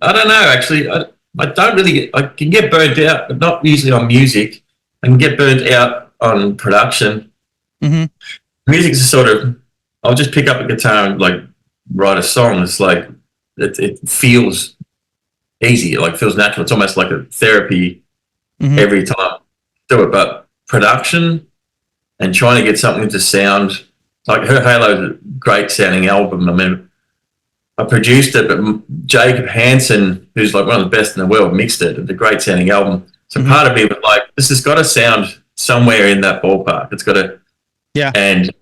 I don't know, actually. I don't really I can get burnt out, but not usually on music. I can get burnt out on production. Mm-hmm. Music's a sort of, I'll just pick up a guitar and like write a song. It's like, it feels easy, like feels natural. It's almost like a therapy Mm-hmm. every time I do it. But production and trying to get something to sound like Her Halo's a great sounding album. I mean, I produced it, but Jacob Hansen, who's like one of the best in the world, mixed it. It's a great sounding album. So Mm-hmm. part of me was like, this has got to sound somewhere in that ballpark. It's got to, Yeah. and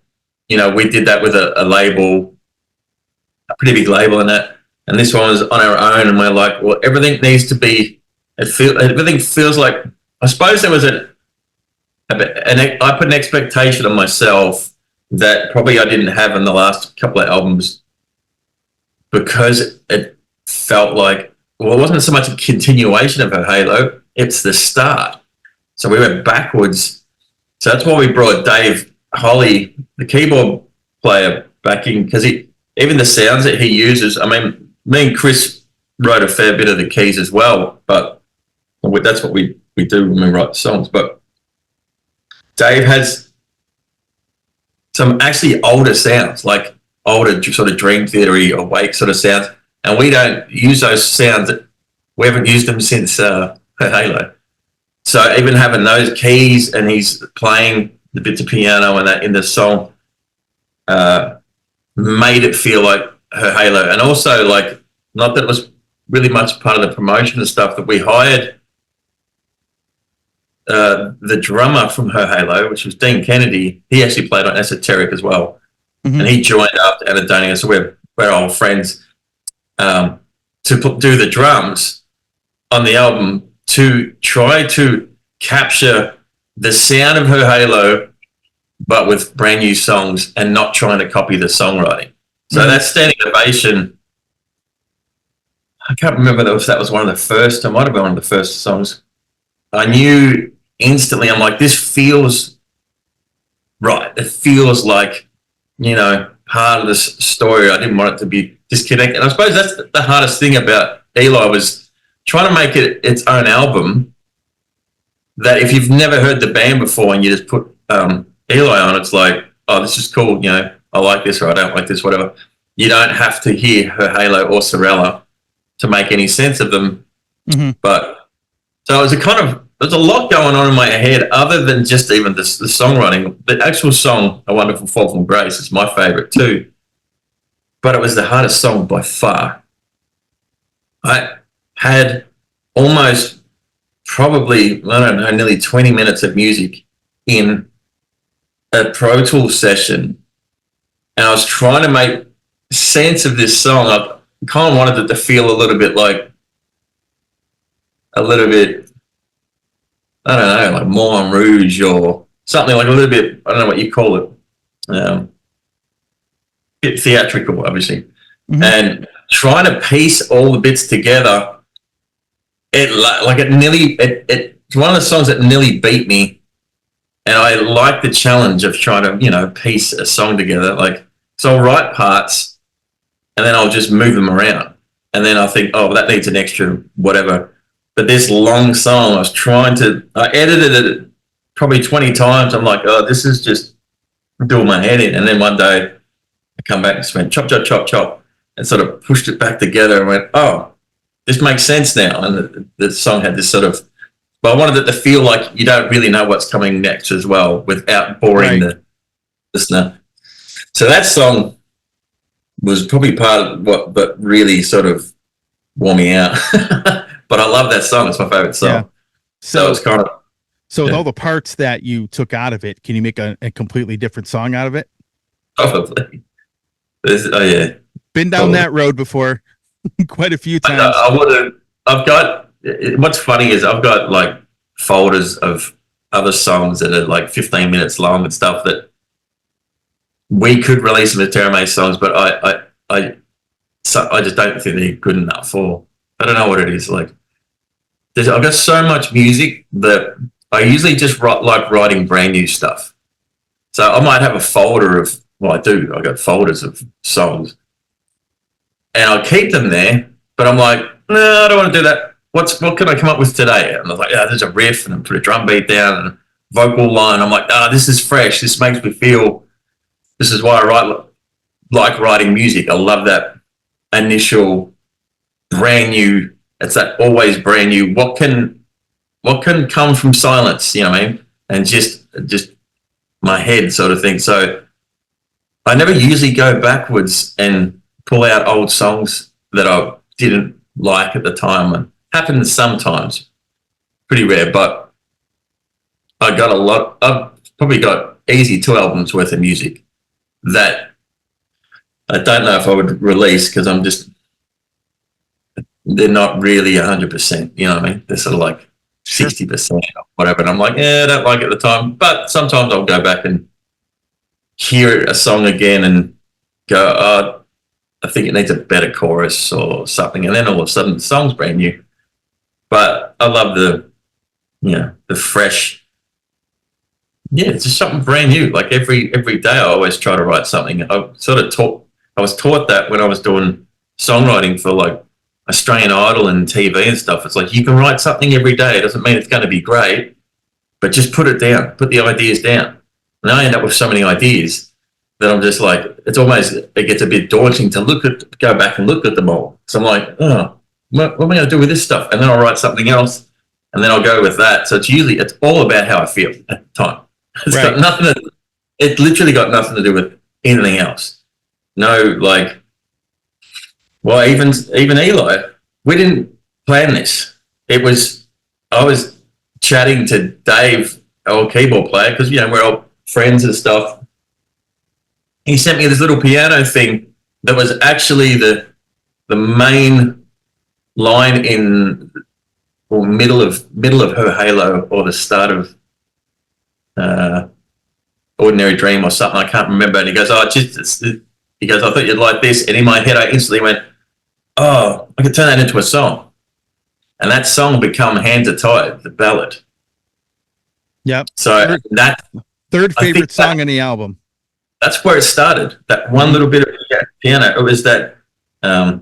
we did that with a label, a pretty big label, and that. And this one was on our own, and we're like, well, everything needs to be. Everything feels like. I suppose there was I put an expectation on myself that probably I didn't have in the last couple of albums, because it felt like, well, it wasn't so much a continuation of Her Halo, it's the start. So we went backwards. So that's why we brought Dave Holly, the keyboard player, back in, because even the sounds that he uses, I mean, me and Chris wrote a fair bit of the keys as well, but that's what we do when we write songs. But Dave has some actually older sounds, like older sort of Dream Theater-y or Wake sort of sounds, and we don't use those sounds. We haven't used them since Her Halo. So even having those keys, and he's playing the bits of piano and that in the song, made it feel like Her Halo. And also, like, not that it was really much part of the promotion and stuff, that we hired the drummer from Her Halo, which was Dean Kennedy. He actually played on Esoteric as well. Mm-hmm. And he joined after Anadonia, so we're old friends, to do the drums on the album, to try to capture the sound of Her Halo, but with brand new songs and not trying to copy the songwriting. So that Standing Ovation, I can't remember if that was one of the first, it might have been one of the first songs. I knew instantly, I'm like, this feels right. It feels like, part of this story. I didn't want it to be disconnected. I suppose that's the hardest thing about Eli, was trying to make it its own album, that if you've never heard the band before and you just put Eli on, it's like, oh, this is cool, I like this or I don't like this, whatever. You don't have to hear Her Halo or Sorella to make any sense of them. Mm-hmm. But so there's a lot going on in my head other than just even the songwriting. The actual song, A Wonderful Fall from Grace, is my favorite too. But it was the hardest song by far. I had almost probably, I don't know, nearly 20 minutes of music in a Pro Tools session, and I was trying to make sense of this song. I kind of wanted it to feel a little bit, I don't know, like Moulin Rouge or something, like a little bit, I don't know what you call it, bit theatrical, obviously. Mm-hmm. And trying to piece all the bits together, it's one of the songs that nearly beat me. And I like the challenge of trying to, piece a song together. Like, so I'll write parts and then I'll just move them around. And then I think, oh, that needs an extra whatever. But this long song, I edited it probably 20 times. I'm like, oh, this is just doing my head in. And then one day I come back and just went chop, chop, chop, chop, and sort of pushed it back together and went, oh, this makes sense now. And the song had this sort of, but I wanted it to feel like you don't really know what's coming next as well, without boring the listener. So that song was probably part of what really sort of wore me out. But I love that song. It's my favorite song. Yeah. So it's kind of. So with all the parts that you took out of it, can you make a completely different song out of it? Probably. Oh yeah. Been down that road before, quite a few times. I would have. I've got. What's funny is I've got like folders of other songs that are like 15 minutes long and stuff that we could release them as Teramaze songs, but I just don't think they're good enough. Or I don't know what it is. Like, I've got so much music that I usually just like writing brand new stuff. So I might have a folder of, well, I got folders of songs, and I'll keep them there. But I'm like, no, I don't want to do that. What can I come up with today? And I was like, yeah, there's a riff, and I put a drum beat down and a vocal line. I'm like, this is fresh. This makes me feel. This is why I like writing music. I love that initial brand new. It's that always brand new. What can come from silence? You know what I mean? And just my head sort of thing. So I never usually go backwards and pull out old songs that I didn't like at the time. It happens sometimes, pretty rare, but I got a lot. I've probably got easy 2 albums worth of music that I don't know if I would release because they're not really 100%. You know what I mean? They're sort of like 60% or whatever. And I'm like, I don't like it at the time. But sometimes I'll go back and hear a song again and go, I think it needs a better chorus or something. And then all of a sudden the song's brand new. But I love the fresh. Yeah, it's just something brand new. Like every day I always try to write something. I was taught that when I was doing songwriting for like Australian Idol and TV and stuff. It's like you can write something every day. It doesn't mean it's going to be great, but just put it down. Put the ideas down. And I end up with so many ideas that I'm just like, it gets a bit daunting to go back and look at them all. So I'm like, what am I going to do with this stuff? And then I'll write something else, and then I'll go with that. So it's all about how I feel at the time. It's Right. got nothing. It literally got nothing to do with anything else. No, like, well, even Eli, we didn't plan this. I was chatting to Dave, our keyboard player, because we're all friends and stuff. He sent me this little piano thing that was actually the main line in or middle of her Halo or the start of Ordinary Dream or something. I can't remember. And he goes, he goes, I thought you'd like this. And in my head, I instantly went, I could turn that into a song. And that song become Hands Are Tied, the ballad. Yep. So Third favorite song on the album. That's where it started. That one little bit of piano. It was that, now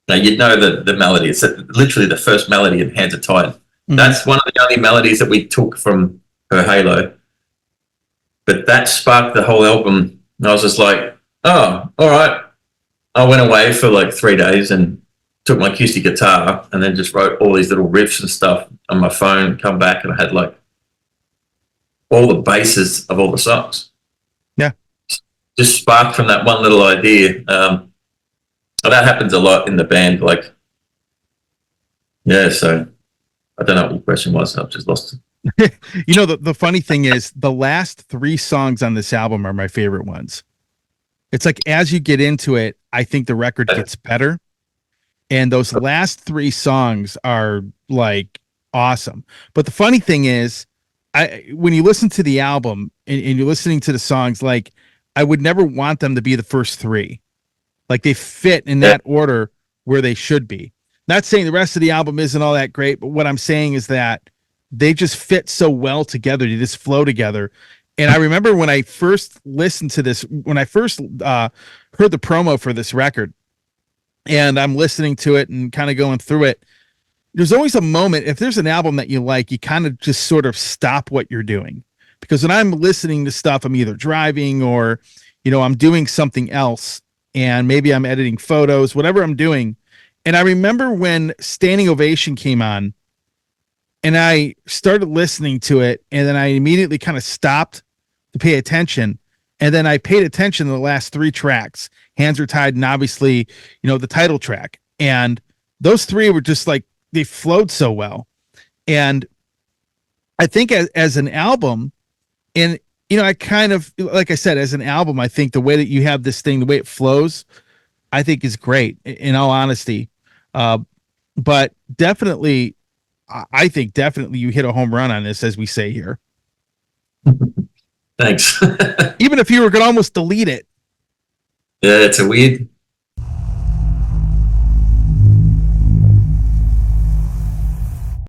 you'd know the melody. It's literally the first melody in Hands Are Tied. Mm-hmm. That's one of the only melodies that we took from her Halo. But that sparked the whole album. And I was just like, all right. I went away for like 3 days and took my acoustic guitar and then just wrote all these little riffs and stuff on my phone, come back, and I had like all the bases of all the songs. Yeah. Just sparked from that one little idea. That happens a lot in the band. Like, so I don't know what your question was. I've just lost it. The funny thing is the last 3 songs on this album are my favorite ones. It's like as you get into it, I think the record gets better. And those last 3 songs are like awesome. But the funny thing is, when you listen to the album and you're listening to the songs, like I would never want them to be the first 3. Like they fit in that order where they should be. Not saying the rest of the album isn't all that great, but what I'm saying is that they just fit so well together. They just flow together. And I remember when I first listened to this, when I first heard the promo for this record, and I'm listening to it and kind of going through it, there's always a moment, if there's an album that you like, you kind of just sort of stop what you're doing. Because when I'm listening to stuff, I'm either driving or, I'm doing something else. And maybe I'm editing photos, whatever I'm doing. And I remember when Standing Ovation came on, and I started listening to it, and then I immediately kind of stopped to pay attention. And then I paid attention to the last 3 tracks, Hands Are Tied, and obviously, the title track. And those 3 were just like, they flowed so well. And I think as an album, and, I kind of, like I said, as an album, I think the way that you have this thing, the way it flows, I think is great, in all honesty. But definitely, I think definitely you hit a home run on this, as we say here. Thanks. Even if you were going to almost delete it. Yeah, it's a weird